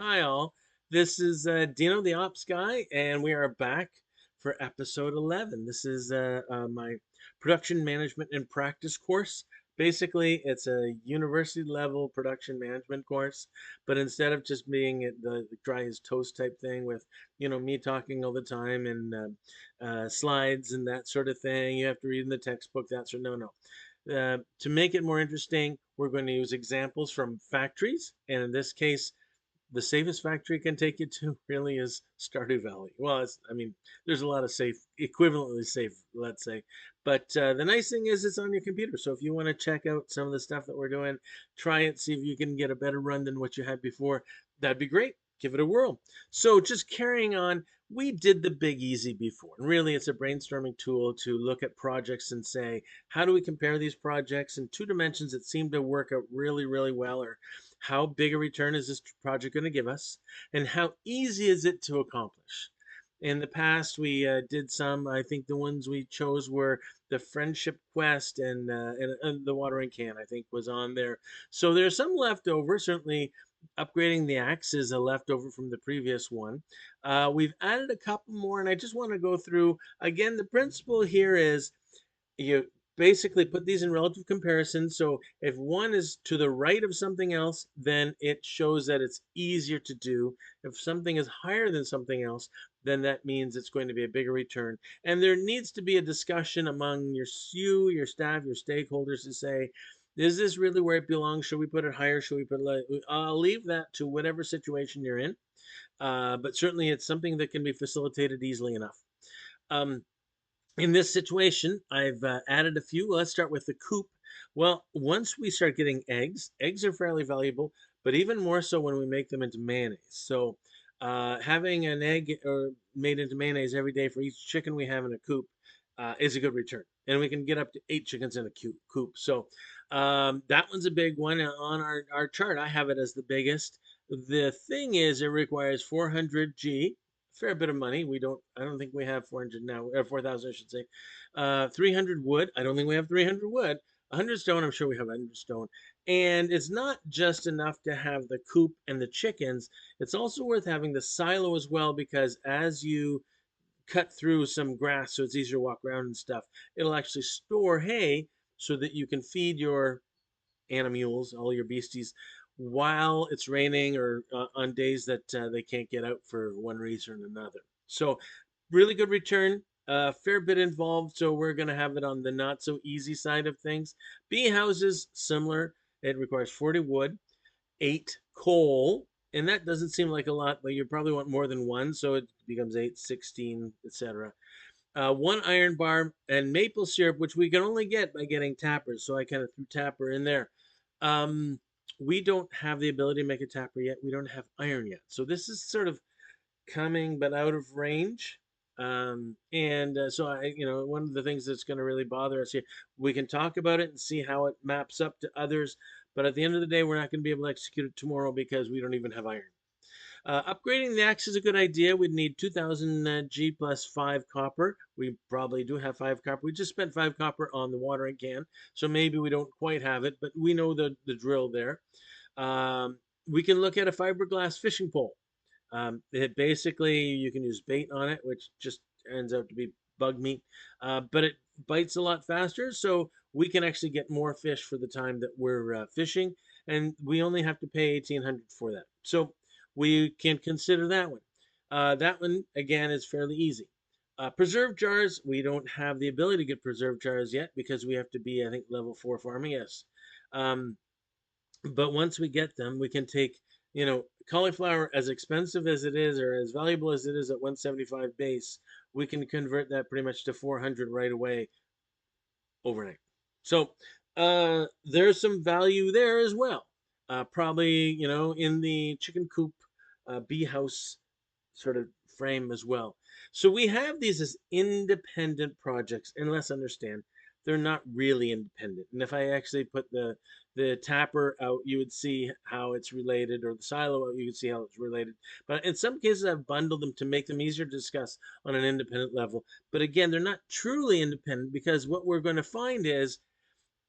Hi, all. This is Dino, the Ops Guy, and we are back for episode 11. This is my production management and practice course. Basically, it's a university level production management course, but instead of just being the dry as toast type thing with, me talking all the time and slides and that sort of thing, you have to read in the textbook, that sort of, no. To make it more interesting, we're going to use examples from factories, and in this case, the safest factory can take you to really is Stardew Valley. Well, I mean, there's a lot of safe, equivalently safe, let's say. But the nice thing is it's on your computer. So if you want to check out some of the stuff that we're doing, try it, see if you can get a better run than what you had before. That'd be great. Give it a whirl. So just carrying on, we did the Big Easy before. And really, it's a brainstorming tool to look at projects and say, how do we compare these projects in two dimensions that seem to work out really, really well, or how big a return is this project going to give us, and how easy is it to accomplish? In the past, we did some. I think the ones we chose were the Friendship Quest and the Watering Can. I think was on there. So there's some leftover. Certainly, upgrading the axe is a leftover from the previous one. We've added a couple more, and I just want to go through again. The principle here is you basically put these in relative comparison. So if one is to the right of something else, then it shows that it's easier to do. If something is higher than something else, then that means it's going to be a bigger return. And there needs to be a discussion among your staff, your stakeholders to say, is this really where it belongs? Should we put it higher? Should we put it? I'll leave that to whatever situation you're in. But certainly it's something that can be facilitated easily enough. Um, in this situation, I've added a few. Let's start with the coop. Well, once we start getting eggs are fairly valuable, but even more so when we make them into mayonnaise. So having an egg or made into mayonnaise every day for each chicken we have in a coop is a good return. And we can get up to 8 chickens in a coop. So that one's a big one on our chart. I have it as the biggest. The thing is, it requires 400 G, fair bit of money. I don't think we have 400 now, or 4,000, I should say. 300 wood. I don't think we have 300 wood. 100 stone. I'm sure we have 100 stone. And it's not just enough to have the coop and the chickens. It's also worth having the silo as well, because as you cut through some grass so it's easier to walk around and stuff, it'll actually store hay so that you can feed your animals, all your beasties, while it's raining or on days that they can't get out for one reason or another. So, really good return. Fair bit involved, so we're going to have it on the not so easy side of things. Bee houses, similar. It requires 40 wood, 8 coal, and that doesn't seem like a lot, but you probably want more than one, so it becomes 8, 16, etc. One iron bar and maple syrup, which we can only get by getting tappers. So I kind of threw tapper in there. Um, we don't have the ability to make a tapper yet. We don't have iron yet. So this is sort of coming, but out of range. One of the things that's going to really bother us here, we can talk about it and see how it maps up to others. But at the end of the day, we're not going to be able to execute it tomorrow because we don't even have iron. Upgrading the axe is a good idea. We'd need 2,000 G plus 5 copper. We probably do have 5 copper. We just spent 5 copper on the watering can, so maybe we don't quite have it, but we know the drill there. We can look at a fiberglass fishing pole. It basically, you can use bait on it, which just ends up to be bug meat, but it bites a lot faster, so we can actually get more fish for the time that we're fishing, and we only have to pay 1,800 for that. So we can consider that one. That one, again, is fairly easy. Preserve jars, we don't have the ability to get preserve jars yet because we have to be, I think, level 4 farming, yes. Um, but once we get them, we can take, cauliflower, as expensive as it is or as valuable as it is at 175 base, we can convert that pretty much to 400 right away overnight. So there's some value there as well. Probably, in the chicken coop, bee house sort of frame as well. So we have these as independent projects, and let's understand they're not really independent. And if I actually put the tapper out, you would see how it's related, or the silo out, you could see how it's related. But in some cases, I've bundled them to make them easier to discuss on an independent level. But again, they're not truly independent because what we're going to find is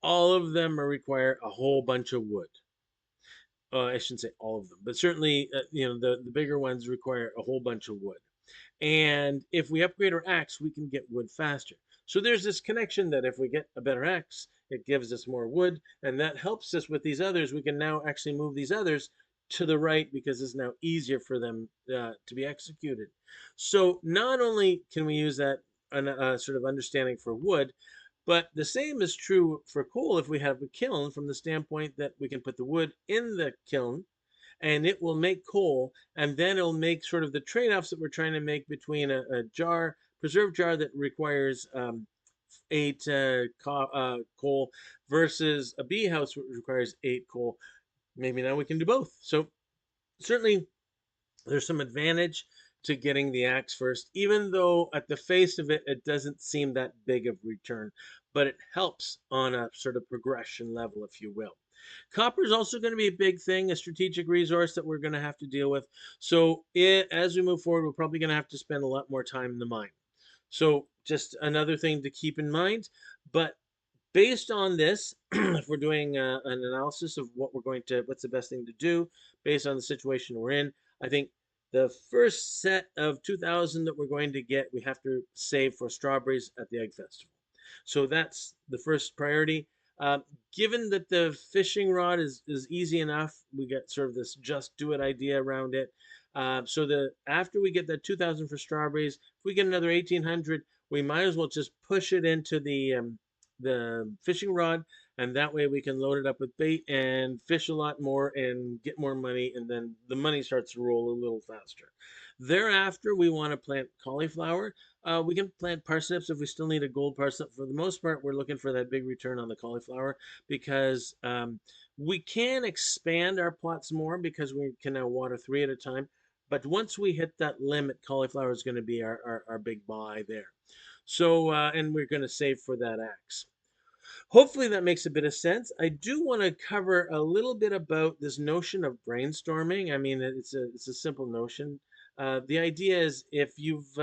all of them require a whole bunch of wood. I shouldn't say all of them, but certainly, the bigger ones require a whole bunch of wood. And if we upgrade our axe, we can get wood faster. So there's this connection that if we get a better axe, it gives us more wood, and that helps us with these others. We can now actually move these others to the right because it's now easier for them to be executed. So not only can we use that sort of understanding for wood, but the same is true for coal if we have a kiln, from the standpoint that we can put the wood in the kiln and it will make coal, and then it'll make sort of the trade-offs that we're trying to make between a preserved jar that requires 8 coal versus a bee house which requires 8 coal. Maybe now we can do both. So certainly there's some advantage to getting the axe first, even though at the face of it, it doesn't seem that big of return, but it helps on a sort of progression level, if you will. Copper is also going to be a big thing, a strategic resource that we're going to have to deal with. So as we move forward, we're probably going to have to spend a lot more time in the mine. So just another thing to keep in mind. But based on this, if we're doing an analysis of what's the best thing to do based on the situation we're in, I think the first set of 2,000 that we're going to get, we have to save for strawberries at the Egg Festival. So that's the first priority. Given that the fishing rod is easy enough, we get sort of this just do it idea around it. So after we get that 2,000 for strawberries, if we get another 1,800, we might as well just push it into the fishing rod, and that way we can load it up with bait and fish a lot more and get more money, and then the money starts to roll a little faster. Thereafter, we want to plant cauliflower. We can plant parsnips if we still need a gold parsnip. For the most part, we're looking for that big return on the cauliflower because we can expand our plots more because we can now water 3 at a time. But once we hit that limit, cauliflower is going to be our big buy there. So, and we're going to save for that axe. Hopefully that makes a bit of sense. I do want to cover a little bit about this notion of brainstorming. I mean, it's a simple notion. The idea is if you've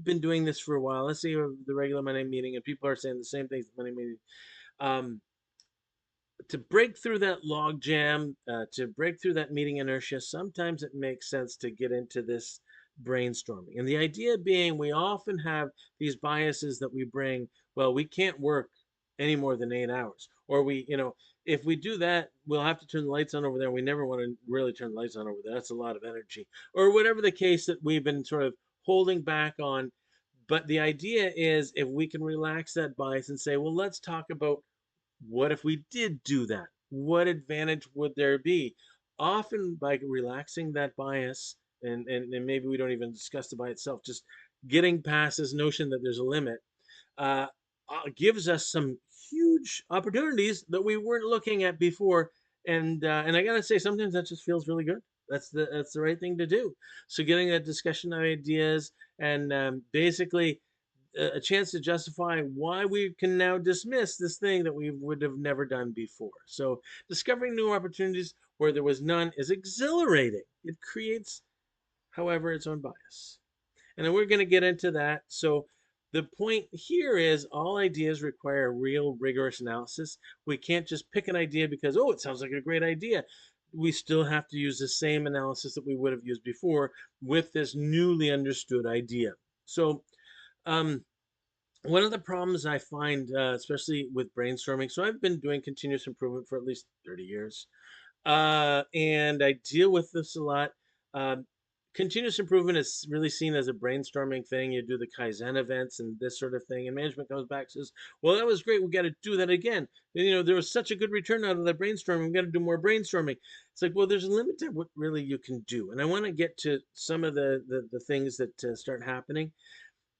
been doing this for a while, let's say you have the regular Monday meeting and people are saying the same things at Monday meeting, um, to break through that log jam, to break through that meeting inertia, sometimes it makes sense to get into this brainstorming. And the idea being we often have these biases that we bring, well, we can't work any more than 8 hours. Or if we do that, we'll have to turn the lights on over there. We never want to really turn the lights on over there. That's a lot of energy. Or whatever the case that we've been sort of holding back on. But the idea is if we can relax that bias and say, well, let's talk about what if we did do that? What advantage would there be? Often by relaxing that bias, and maybe we don't even discuss the bias itself, just getting past this notion that there's a limit, uh, gives us some huge opportunities that we weren't looking at before. And I gotta say, sometimes that just feels really good. That's the right thing to do. So getting that discussion of ideas and basically a chance to justify why we can now dismiss this thing that we would have never done before. So discovering new opportunities where there was none is exhilarating. It creates, however, its own bias. And then we're going to get into that. So the point here is all ideas require real rigorous analysis. We can't just pick an idea because, oh, it sounds like a great idea. We still have to use the same analysis that we would have used before with this newly understood idea. So um, one of the problems I find, especially with brainstorming, so I've been doing continuous improvement for at least 30 years, and I deal with this a lot. Um, Continuous improvement is really seen as a brainstorming thing. You do the Kaizen events and this sort of thing, and management comes back and says, "Well, that was great. We got to do that again. There was such a good return out of that brainstorming. We got to do more brainstorming." It's like, well, there's a limit to what really you can do, and I want to get to some of the things that start happening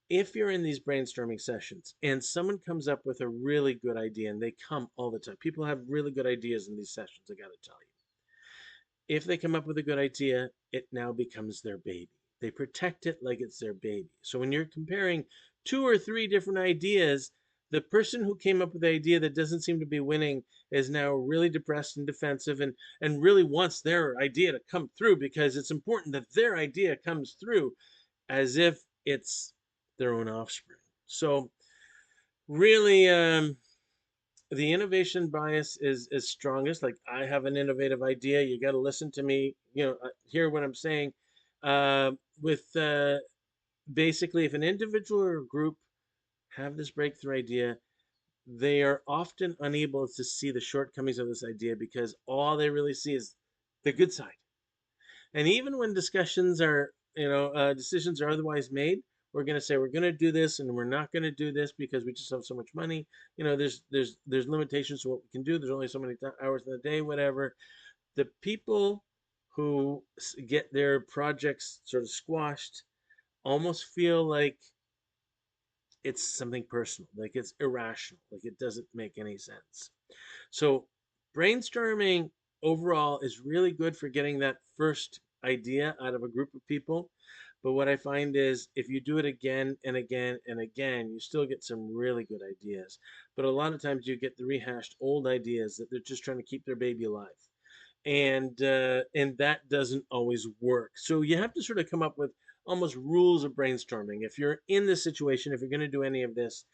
if you're in these brainstorming sessions and someone comes up with a really good idea, and they come all the time, people have really good ideas in these sessions, I got to tell you. If they come up with a good idea, it now becomes their baby. They protect it like it's their baby. So when you're comparing 2 or 3 different ideas, the person who came up with the idea that doesn't seem to be winning is now really depressed and defensive and really wants their idea to come through because it's important that their idea comes through as if it's their own offspring. So really, the innovation bias is strongest. Like, I have an innovative idea, you got to listen to me, hear what I'm saying. With Basically, if an individual or a group have this breakthrough idea, they are often unable to see the shortcomings of this idea because all they really see is the good side. And even when discussions are, decisions are otherwise made, we're going to say we're going to do this and we're not going to do this because we just have so much money. There's limitations to what we can do. There's only so many hours in the day, whatever. The people who get their projects sort of squashed almost feel like it's something personal, like it's irrational, like it doesn't make any sense. So brainstorming overall is really good for getting that first idea out of a group of people. But what I find is if you do it again and again and again, you still get some really good ideas. But a lot of times you get the rehashed old ideas that they're just trying to keep their baby alive. And that doesn't always work. So you have to sort of come up with almost rules of brainstorming. If you're in this situation, if you're going to do any of this,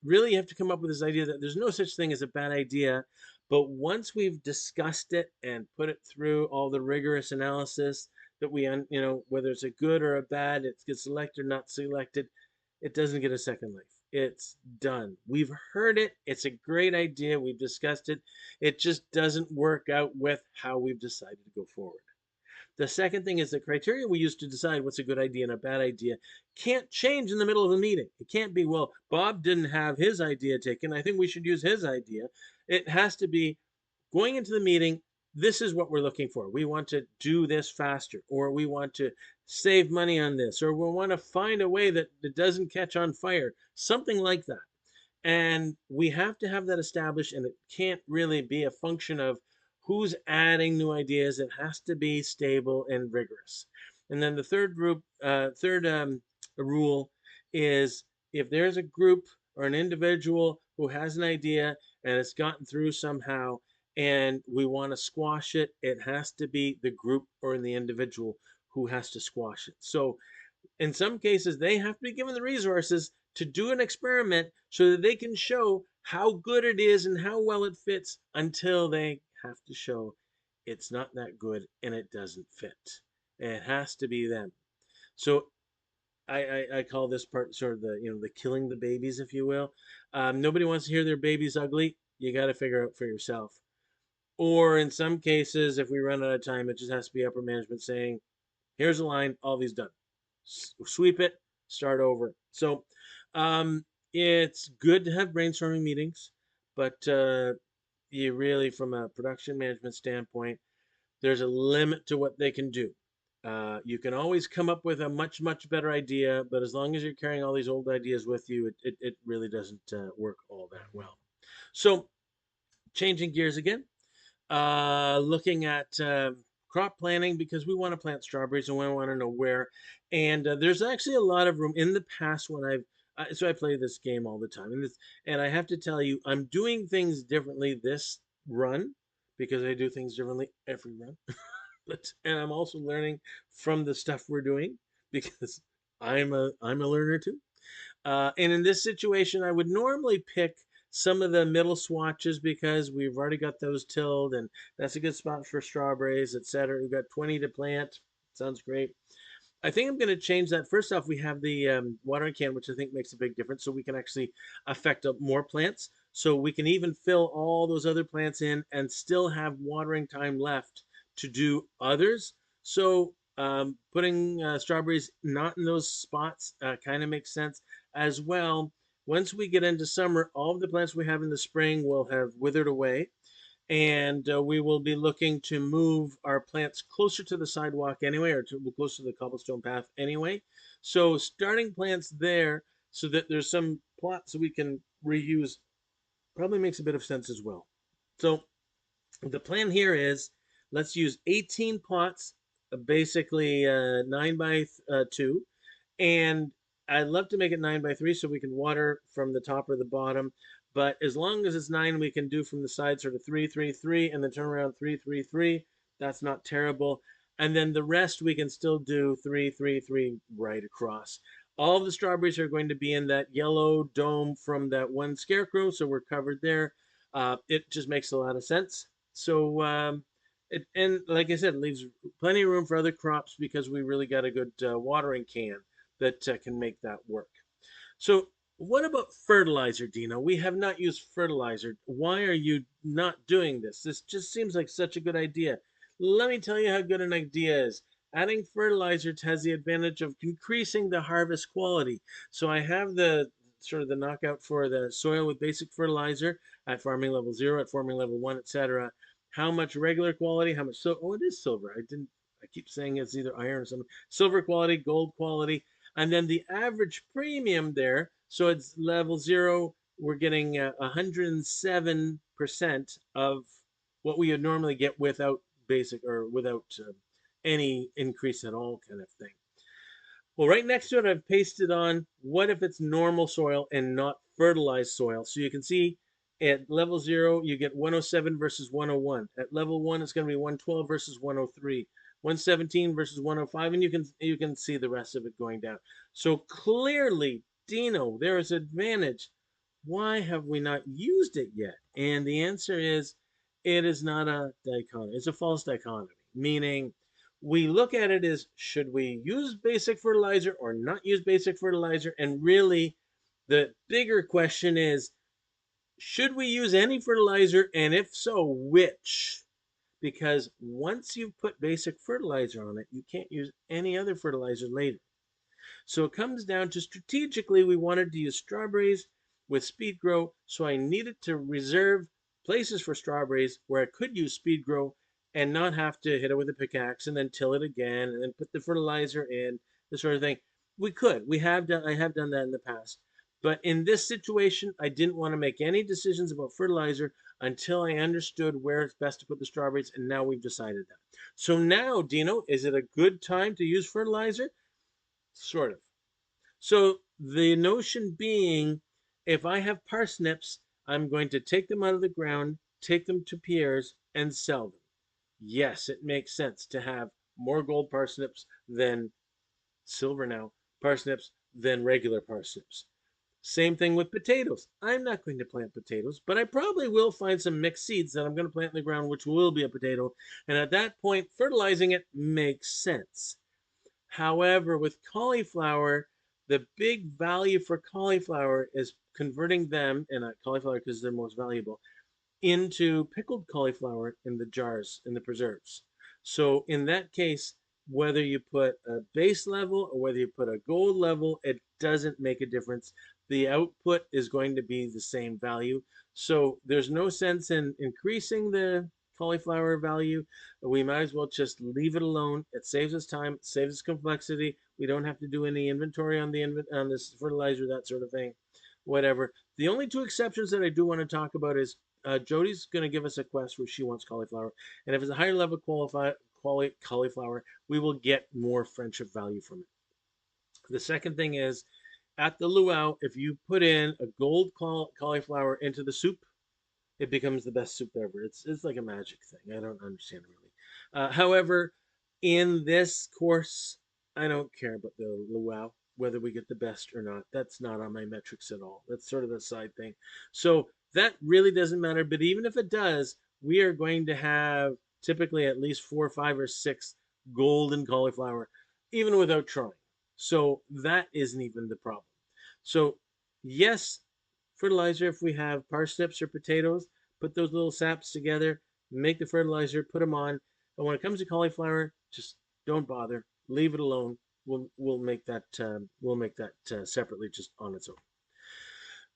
really you have to come up with this idea that there's no such thing as a bad idea. But once we've discussed it and put it through all the rigorous analysis that whether it's a good or a bad, it gets selected or not selected, it doesn't get a second life. It's done. We've heard it. It's a great idea. We've discussed it. It just doesn't work out with how we've decided to go forward. The second thing is the criteria we use to decide what's a good idea and a bad idea can't change in the middle of a meeting. It can't be, well, Bob didn't have his idea taken. I think we should use his idea. It has to be going into the meeting. This is what we're looking for. We want to do this faster, or we want to save money on this, or we want to find a way that it doesn't catch on fire, something like that. And we have to have that established, and it can't really be a function of who's adding new ideas. It has to be stable and rigorous. And then the third rule is if there's a group or an individual who has an idea and it's gotten through somehow and we want to squash it, it has to be the group or the individual who has to squash it. So in some cases, they have to be given the resources to do an experiment so that they can show how good it is and how well it fits until they have to show it's not that good and it doesn't fit. It has to be them. So I call this part sort of the killing the babies, if you will. Nobody wants to hear their baby's ugly. You got to figure out for yourself. Or in some cases, if we run out of time, it just has to be upper management saying, here's a line, all these done. Sweep it, start over. So it's good to have brainstorming meetings, but you really, from a production management standpoint, there's a limit to what they can do. You can always come up with a much, much better idea, but as long as you're carrying all these old ideas with you, it really doesn't work all that well. So, changing gears again, looking at crop planting because we want to plant strawberries and we want to know where. And there's actually a lot of room in the past when so I play this game all the time, and I have to tell you, I'm doing things differently this run because I do things differently every run. And I'm also learning from the stuff we're doing because I'm a learner too. And in this situation, I would normally pick some of the middle swatches because we've already got those tilled, and that's a good spot for strawberries, etc. We've got 20 to plant. Sounds great. I think I'm going to change that. First off, we have the watering can, which I think makes a big difference. So we can actually affect more plants. So we can even fill all those other plants in and still have watering time left to do others. So putting strawberries not in those spots kind of makes sense as well. Once we get into summer, all of the plants we have in the spring will have withered away, and we will be looking to move our plants closer to the sidewalk anyway, or closer to the cobblestone path anyway. So starting plants there so that there's some plots we can reuse probably makes a bit of sense as well. So the plan here is let's use 18 pots, basically 9 by 2, and I'd love to make it 9 by 3 so we can water from the top or the bottom. But as long as it's 9, we can do from the side sort of 3, 3, 3, and then turn around 3, 3, 3. That's not terrible. And then the rest we can still do 3, 3, 3 right across. All of the strawberries are going to be in that yellow dome from that one scarecrow, so we're covered there. It just makes a lot of sense. So, and like I said, it leaves plenty of room for other crops because we really got a good watering can that can make that work. So, what about fertilizer, Dino? We have not used fertilizer. Why are you not doing this? This just seems like such a good idea. Let me tell you how good an idea is. Adding fertilizer has the advantage of increasing the harvest quality. So I have the sort of the knockout for the soil with basic fertilizer at farming level 0, at farming level 1, etc. How much regular quality, how much oh, it is silver. I keep saying it's either iron or something. Silver quality, gold quality, and then the average premium there, so it's level 0, we're getting 107% of what we would normally get without basic or without any increase at all kind of thing. Well, right next to it, I've pasted on what if it's normal soil and not fertilized soil. So you can see at level 0, you get 107 versus 101. At level 1, it's going to be 112 versus 103, 117 versus 105, and you can see the rest of it going down. So clearly, Dino, there is advantage. Why have we not used it yet? And the answer is it is not a dichotomy. It's a false dichotomy, meaning we look at it as should we use basic fertilizer or not use basic fertilizer? And really, the bigger question is should we use any fertilizer? And if so, which? Because once you've put basic fertilizer on it, you can't use any other fertilizer later. So it comes down to strategically, we wanted to use strawberries with speed grow. So I needed to reserve places for strawberries where I could use speed grow and not have to hit it with a pickaxe and then till it again and then put the fertilizer in, this sort of thing. We could. I have done that in the past. But in this situation, I didn't want to make any decisions about fertilizer until I understood where it's best to put the strawberries, and now we've decided that. So now, Dino, is it a good time to use fertilizer? Sort of. So the notion being, if I have parsnips, I'm going to take them out of the ground, take them to Pierre's, and sell them. Yes, it makes sense to have more gold parsnips than silver now, parsnips than regular parsnips. Same thing with potatoes. I'm not going to plant potatoes, but I probably will find some mixed seeds that I'm going to plant in the ground, which will be a potato. And at that point, fertilizing it makes sense. However, with cauliflower, the big value for cauliflower is converting them, and not cauliflower because they're most valuable, into pickled cauliflower in the jars, in the preserves. So in that case, whether you put a base level or whether you put a gold level, it doesn't make a difference. The output is going to be the same value. So there's no sense in increasing the cauliflower value. We might as well just leave it alone. It saves us time, it saves us complexity. We don't have to do any inventory on on this fertilizer, that sort of thing. Whatever. The only two exceptions that I do want to talk about is Jody's going to give us a quest where she wants cauliflower, and if it's a higher level cauliflower, we will get more friendship value from it. The second thing is at the luau, if you put in a gold cauliflower into the soup, it becomes the best soup ever. It's like a magic thing. I don't understand really. However, in this course, I don't care about the luau whether we get the best or not. That's not on my metrics at all. That's sort of a side thing. So that really doesn't matter. But even if it does, we are going to have typically at least 4, 5, or 6 golden cauliflower, even without trying. So that isn't even the problem. So yes, fertilizer if we have parsnips or potatoes, put those little saps together, make the fertilizer, put them on. And when it comes to cauliflower, just don't bother, leave it alone. We'll make that separately, just on its own.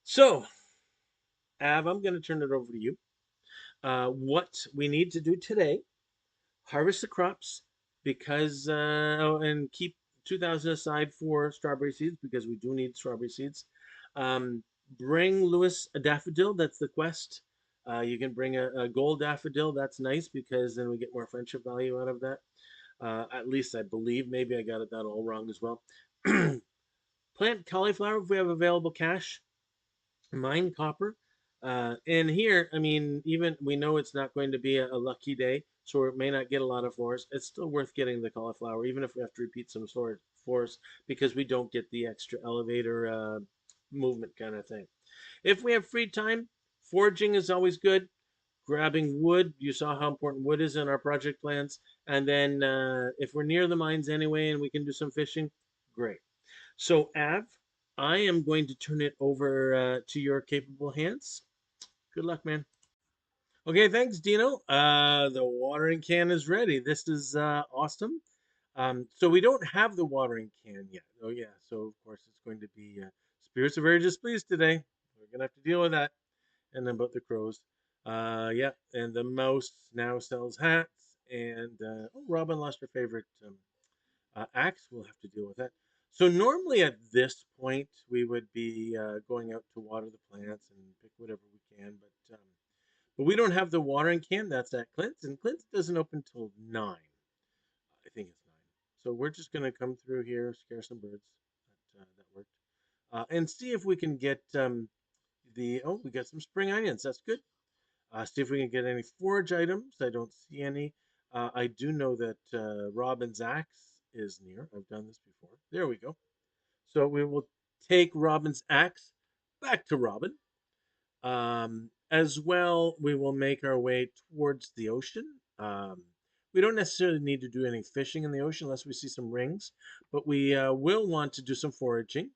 So, Av, I'm going to turn it over to you. What we need to do today: harvest the crops because and keep 2,000 aside for strawberry seeds because we do need strawberry seeds. Um, Bring Lewis a daffodil. That's the quest. You can bring a gold daffodil. That's nice because then we get more friendship value out of that. At least I believe. Maybe I got that all wrong as well. Plant cauliflower if we have available cash. Mine copper. And here, I mean, even we know it's not going to be a lucky day. so it may not get a lot of floors. It's still worth getting the cauliflower, even if we have to repeat some floors because we don't get the extra elevator movement kind of thing. If we have free time, foraging is always good. Grabbing wood, you saw how important wood is in our project plans. And then if we're near the mines anyway and we can do some fishing, great. So, Av, I am going to turn it over to your capable hands. Good luck, man. Okay, thanks, Dino. The watering can is ready. This is awesome. So we don't have the watering can yet. Oh yeah, so of course it's going to be spirits are very displeased today. We're gonna have to deal with that. And then about the crows, yeah, and the mouse now sells hats. And oh, Robin lost her favorite axe. We'll have to deal with that. So normally at this point we would be going out to water the plants and pick whatever we can, but we don't have the watering can. That's at Clint's, and Clint's doesn't open till 9. I think it's 9. So we're just gonna come through here, scare some birds. That worked, and see if we can get the. Oh, we got some spring onions. That's good. See if we can get any forage items. I don't see any. I do know that Robin's axe is near. I've done this before. There we go. So we will take Robin's axe back to Robin. As well, we will make our way towards the ocean. We don't necessarily need to do any fishing in the ocean unless we see some rings, but we will want to do some foraging.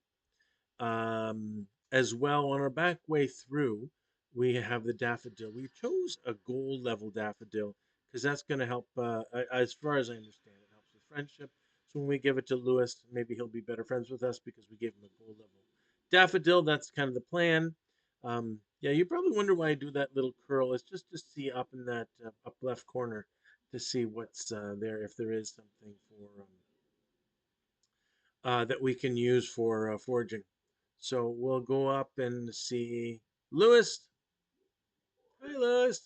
As well, on our back way through, we have the daffodil. We chose a gold level daffodil because that's going to help, as far as I understand, it helps with friendship. So when we give it to Lewis, maybe he'll be better friends with us because we gave him a gold level daffodil. That's kind of the plan. Yeah, you probably wonder why I do that little curl. It's just to see up in that up left corner to see what's there, if there is something for that we can use for foraging. So we'll go up and see Lewis. Hi, Lewis.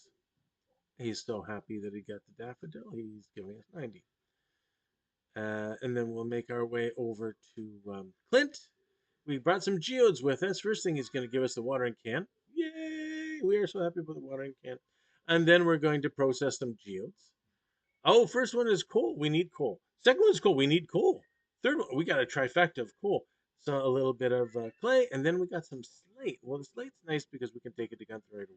He's so happy that he got the daffodil. He's giving us 90. And then we'll make our way over to Clint. We brought some geodes with us. First thing, he's going to give us the watering can. Yay! We are so happy with the watering can. And then we're going to process some geodes. Oh, first one is coal. We need coal. Second one is coal. We need coal. Third one, we got a trifecta of coal. So a little bit of clay, and then we got some slate. Well, the slate's nice because we can take it to Gunther right away.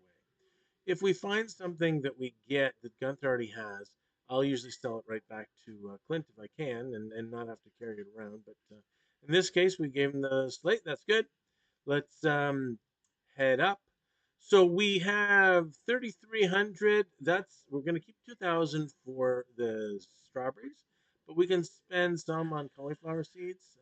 If we find something that we get that Gunther already has, I'll usually sell it right back to Clint if I can, and not have to carry it around. But in this case, we gave him the slate. That's good. Let's head up. So we have 3,300. That's we're going to keep 2,000 for the strawberries, but we can spend some on cauliflower seeds.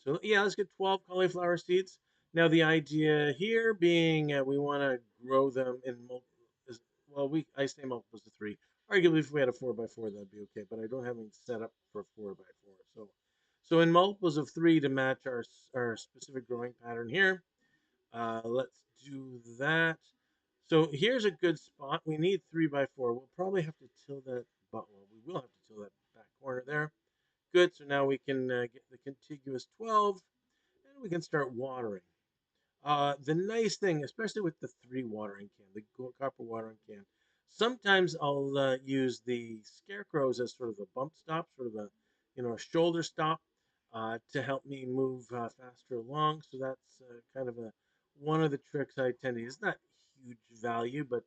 So yeah, let's get 12 cauliflower seeds. Now the idea here being we want to grow them in multiples. Well, we I say multiples of 3. Arguably, if we had a 4x4, that'd be okay. But I don't have anything set up for 4x4. So in multiples of 3 to match our specific growing pattern here. Let's do that. So here's a good spot. We need 3x4. We'll probably have to till that. But well, we will have to till that back corner there. Good. So now we can get the contiguous 12, and we can start watering. The nice thing, especially with the 3 watering can, the copper watering can, sometimes I'll use the scarecrows as sort of a bump stop, sort of a shoulder stop to help me move faster along. So that's kind of a one of the tricks I tend to use. It's not huge value, but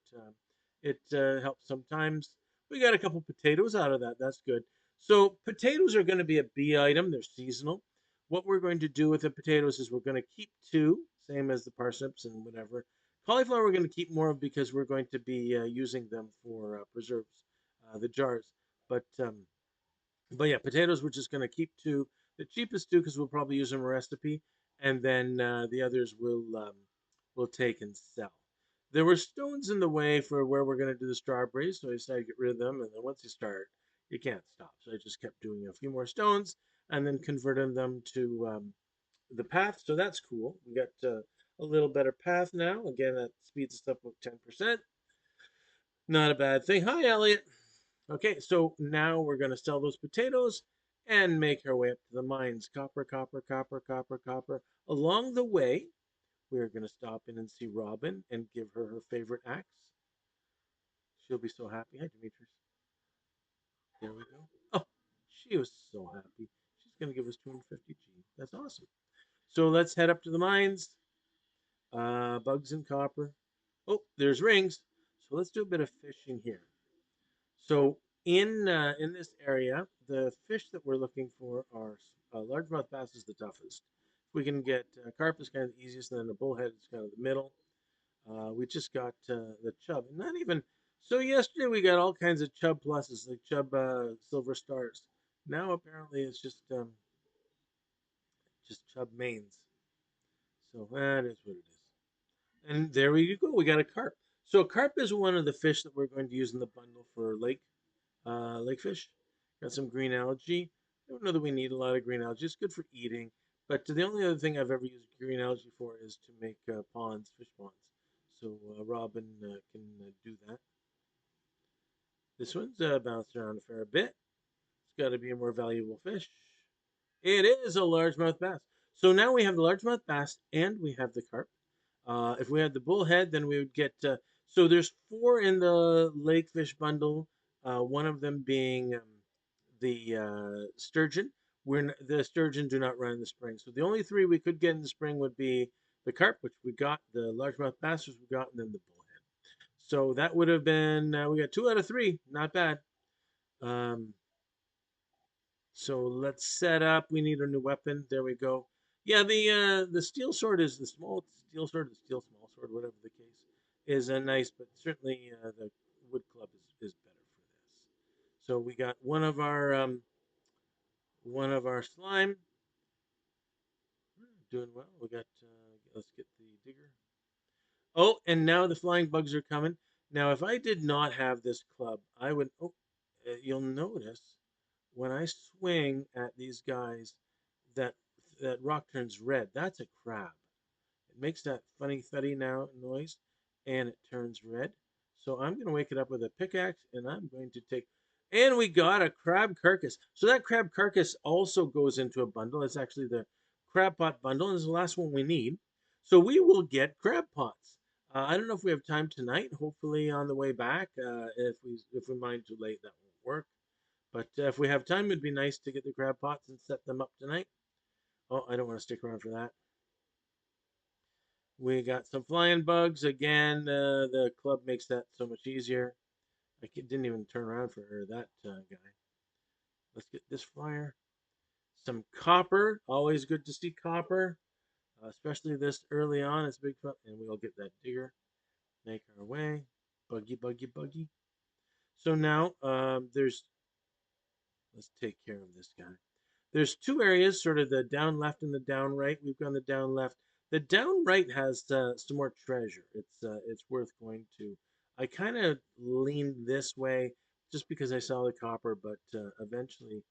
it helps sometimes. We got a couple potatoes out of that. That's good. So potatoes are going to be a B item. They're seasonal. What we're going to do with the potatoes is we're going to keep 2, same as the parsnips and whatever. Cauliflower we're going to keep more of because we're going to be using them for preserves, the jars. But but yeah, potatoes we're just going to keep 2. The cheapest 2 because we'll probably use them in a recipe, and then the others we'll take and sell. There were stones in the way for where we're going to do the strawberries, so I decided to get rid of them. And then once you start, you can't stop. So I just kept doing a few more stones and then converting them to the path. So that's cool. We got a little better path now. Again, that speeds us up with 10%. Not a bad thing. Hi, Elliot. Okay, so now we're going to sell those potatoes and make our way up to the mines. Copper, copper, copper, copper, copper. Along the way, we're going to stop in and see Robin and give her her favorite axe. She'll be so happy. Hi, Demetrius. There we go. Oh, she was so happy. She's going to give us 250 G. That's awesome. So let's head up to the mines. Bugs and copper. Oh, there's rings. So let's do a bit of fishing here. So in this area, the fish that we're looking for are largemouth bass is the toughest. If we can get carp is kind of the easiest, and then the bullhead is kind of the middle. We just got the chub, and not even. So yesterday we got all kinds of chub pluses, like chub silver stars. Now apparently it's just chub mains. So that is what it is. And there we go. We got a carp. So carp is one of the fish that we're going to use in the bundle for lake fish. Got some green algae. I don't know that we need a lot of green algae. It's good for eating. But the only other thing I've ever used green algae for is to make ponds, fish ponds. So Robin can do that. This one's bounced around a fair bit. It's got to be a more valuable fish. It is a largemouth bass. So now we have the largemouth bass and we have the carp. If we had the bullhead, then we would get. So there's four in the lake fish bundle. One of them being the sturgeon. The sturgeon do not run in the spring. So the only three we could get in the spring would be the carp, which we got, the largemouth bass, which we got, and then the bullhead. So that would have been we got 2 out of 3. Not bad. Um, so let's set up. We need a new weapon. There we go. Yeah, the steel sword is the small steel sword, the steel small sword, whatever the case, is nice, but certainly the wood club is better for this. So we got one of our slime doing well. We got let's get the digger. Oh, and now the flying bugs are coming. Now, if I did not have this club, I would. Oh, you'll notice when I swing at these guys, that that rock turns red. That's a crab. It makes that funny thuddy now noise, and it turns red. So I'm going to wake it up with a pickaxe, and I'm going to take. And we got a crab carcass. So that crab carcass also goes into a bundle. It's actually the crab pot bundle, and it's the last one we need. So we will get crab pots. I don't know if we have time tonight. Hopefully on the way back. If we mine too late, that won't work. But if we have time, it'd be nice to get the crab pots and set them up tonight. Oh, I don't want to stick around for that. We got some flying bugs. Again, the club makes that so much easier. I didn't even turn around for that guy. Let's get this flyer. Some copper. Always good to see copper, especially this early on. It's big fun. And we'll get that digger. Make our way. Buggy, buggy, buggy. So now let's take care of this guy. There's two areas, sort of the down left and the down right. We've gone the down left. The down right has some more treasure. It's worth going to. I kind of leaned this way just because I saw the copper, but eventually,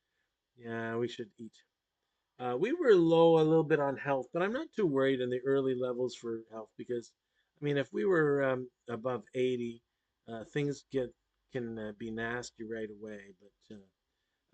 yeah, we should eat. We were low a little bit on health, but I'm not too worried in the early levels for health because, I mean, if we were above 80, things can be nasty right away. But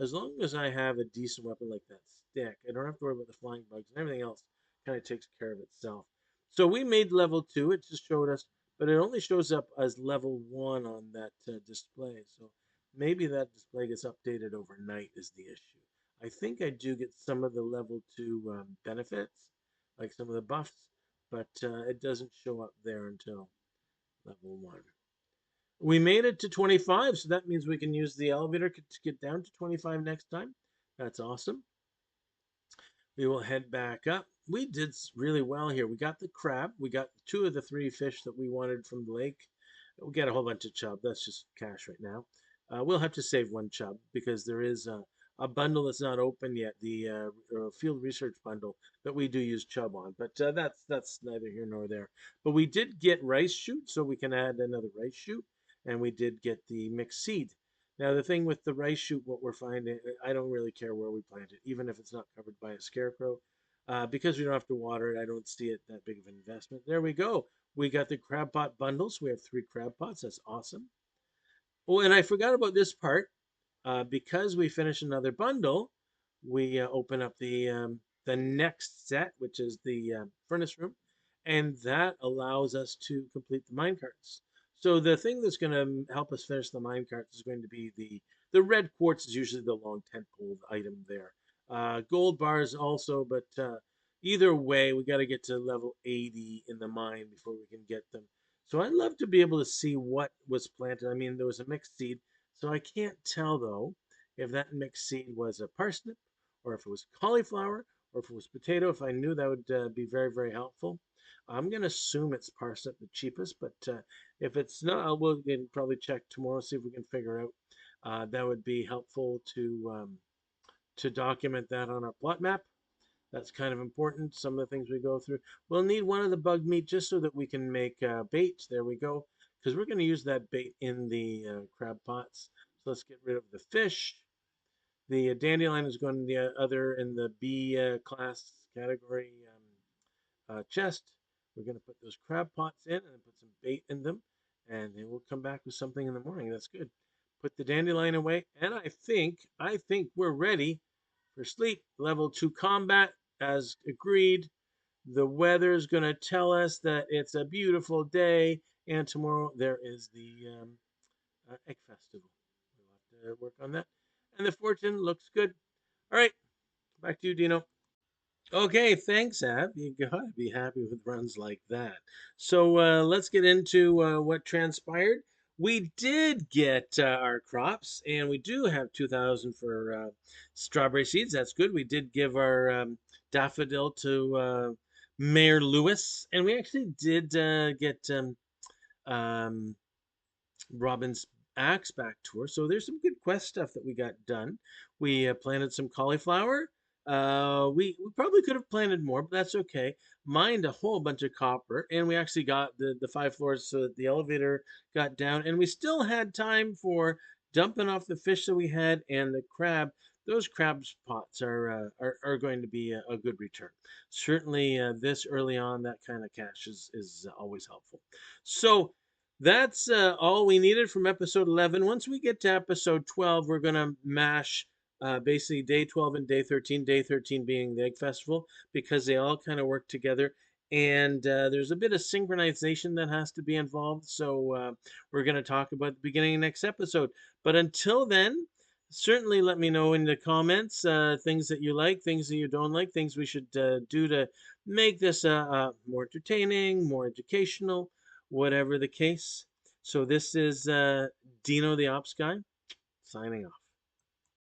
as long as I have a decent weapon like that stick, I don't have to worry about the flying bugs, and everything else kind of takes care of itself. So we made level 2. It just showed us, but it only shows up as level 1 on that display. So maybe that display gets updated overnight is the issue. I think I do get some of the level 2 benefits, like some of the buffs, but it doesn't show up there until level 1. We made it to 25, so that means we can use the elevator to get down to 25 next time. That's awesome. We will head back up. We did really well here. We got the crab. We got 2 of the 3 fish that we wanted from the lake. We got a whole bunch of chub. That's just cash right now. We'll have to save 1 chub because there is a bundle that's not open yet, the field research bundle that we do use chub on. But that's neither here nor there. But we did get rice shoot, so we can add another rice shoot, and we did get the mixed seed. Now the thing with the rice shoot, what we're finding, I don't really care where we plant it, even if it's not covered by a scarecrow, because we don't have to water it. I don't see it that big of an investment. There we go. We got the crab pot bundles. We have 3 crab pots. That's awesome. Oh, and I forgot about this part. Because we finish another bundle, we open up the next set, which is the furnace room, and that allows us to complete the mine carts. So the thing that's going to help us finish the mine carts is going to be the red quartz is usually the long tentpole item there. Gold bars also, but either way, we got to get to level 80 in the mine before we can get them. So I'd love to be able to see what was planted. I mean, there was a mixed seed, so I can't tell though if that mixed seed was a parsnip or if it was cauliflower or if it was potato. If I knew, that would be very, very helpful. I'm going to assume it's parsnip, the cheapest, but if it's not, we'll probably check tomorrow, see if we can figure out. That would be helpful to document that on our plot map. That's kind of important. Some of the things we go through. We'll need one of the bug meat just so that we can make bait. There we go. Because we're going to use that bait in the crab pots. So let's get rid of the fish. The dandelion is going to the other in the B class category chest. We're going to put those crab pots in and put some bait in them, and then we'll come back with something in the morning. That's good. Put the dandelion away, and I think we're ready for sleep. Level 2 combat, as agreed. The weather is going to tell us that it's a beautiful day, and tomorrow there is the egg festival. We'll have to work on that. And the fortune looks good. All right, back to you, Dino. Okay, thanks, Ab. You gotta be happy with runs like that. So let's get into what transpired. We did get our crops, and we do have 2,000 for strawberry seeds. That's good. We did give our daffodil to Mayor Lewis, and we actually did get um, Robin's Axe back tour. So there's some good quest stuff that we got done. We planted some cauliflower. We probably could have planted more, but that's okay. Mined a whole bunch of copper, and we actually got the 5 floors so that the elevator got down, and we still had time for dumping off the fish that we had and the crab. Those crab pots are going to be a good return. Certainly, this early on, that kind of cash is always helpful. So that's all we needed from episode 11. Once we get to episode 12, we're going to mash basically day 12 and day 13 being the Egg Festival, because they all kind of work together. And there's a bit of synchronization that has to be involved. So we're going to talk about the beginning of next episode. But until then, certainly let me know in the comments things that you like, things that you don't like, things we should do to make this more entertaining, more educational, whatever the case. So this is Dino the Ops Guy signing off.